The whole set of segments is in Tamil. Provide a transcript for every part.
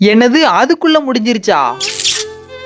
என்னது அதுக்குள்ள முடிஞ்சிருச்சா?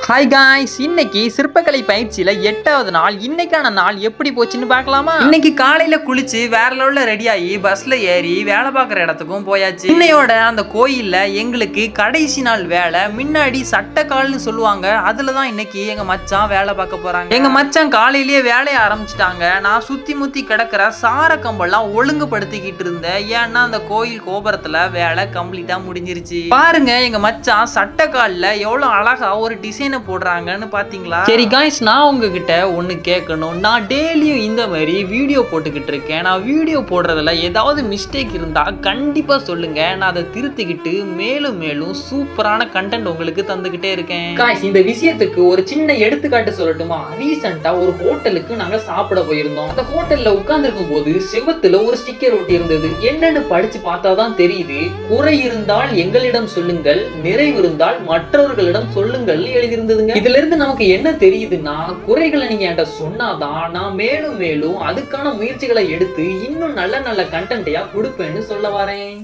ஹாய் காய்ஸ், இன்னைக்கு சிற்பக்கலை பயிற்சியில 8வது நாள். இன்னைக்கான நாள் எப்படி போச்சுன்னு பார்க்கலாமா? இன்னைக்கு காலையில குளிச்சு வேற லெவல்ல ரெடி ஆகி பஸ்ல ஏறி வேலை பார்க்குற இடத்துக்கும் போயாச்சு. இன்னையோட அந்த கோயில்ல எங்களுக்கு கடைசி நாள் வேலை. முன்னாடி சட்டக்கால்னு சொல்லுவாங்க, அதுலதான் இன்னைக்கு எங்க மச்சான் வேலை பார்க்க போறாங்க. எங்க மச்சான் காலையிலேயே வேலையை ஆரம்பிச்சிட்டாங்க. நான் சுத்தி முத்தி கிடக்கிற சார கம்பெல்லாம் ஒழுங்குபடுத்திக்கிட்டு இருந்தேன். ஏன்னா அந்த கோயில் கோபுரத்துல வேலை கம்ப்ளீட்டா முடிஞ்சிருச்சு. பாருங்க எங்க மச்சான் சட்டக்கால்ல எவ்வளவு அழகா ஒரு டிசைன் போடுறாங்கன்னு பாத்தீங்களா? சரி காய்ஸ், நான் உங்ககிட்ட ஒண்ணு கேட்கணும். நான் டெய்லியும் இந்த மாதிரி வீடியோ போட்டுக்கிட்டு இருக்கேன். நான் வீடியோ போடுறதுல ஏதாவது மிஸ்டேக் இருந்தா கண்டிப்பா சொல்லுங்க. நான் அதை திருத்திக்கிட்டு மேலும் மேலும் சூப்பரான கண்டென்ட் உங்களுக்கு தந்துகிட்டே இருக்கேன். காய்ஸ், இந்த விஷயத்துக்கு ஒரு சின்ன எடுத்துக்காட்டு சொல்லட்டுமா? ரீசெண்டா ஒரு ஹோட்டலுக்கு நாங்க சாப்பிட போயிருந்தோம். அந்த ஹோட்டல்ல உட்கார்ந்துருக்கும் போது செவத்துல ஒரு ஸ்டிக்கர் ஒட்டி இருந்தது. என்னன்னு படிச்சு பார்த்தாதான் தெரியுது. குறை இருந்தால் எங்களிடம் சொல்லுங்கள், நிறைவு இருந்தால் மற்றவர்களிடம் சொல்லுங்கள் எழுதியிருந்தது. இதுல இருந்து நமக்கு என்ன தெரியுதுன்னா, குறைகளை நீங்க என்கிட்ட சொன்னாதான் நான் மேலும் மேலும் அதுக்கான முயற்சிகளை எடுத்து இன்னும் நல்ல நல்ல கண்டென்ட்டையா கொடுப்பேன்னு சொல்ல வரேன்.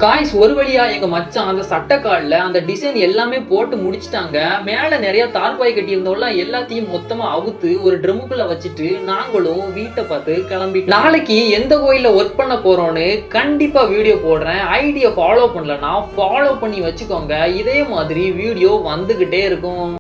காய்ஸ், ஒரு வழியா எங்க மச்சான் அந்த சட்டக்கால்ல அந்த டிசைன் எல்லாமே போட்டு முடிச்சிட்டாங்க. மேல நிறைய தார்பாய் கட்டி இருந்தோம்ல, எல்லாத்தையும் மொத்தமா அவுத்து ஒரு ட்ரம்முக்குள்ள வச்சுட்டு நாங்களும் வீட்டை பார்த்து கிளம்பி நாளைக்கு எந்த கோயில்ல ஒர்க் பண்ண போறோம்னு கண்டிப்பா வீடியோ போடுறேன். ஐடியா ஃபாலோ பண்ணலன்னா ஃபாலோ பண்ணி வச்சுக்கோங்க. இதே மாதிரி வீடியோ வந்துகிட்டே இருக்கும்.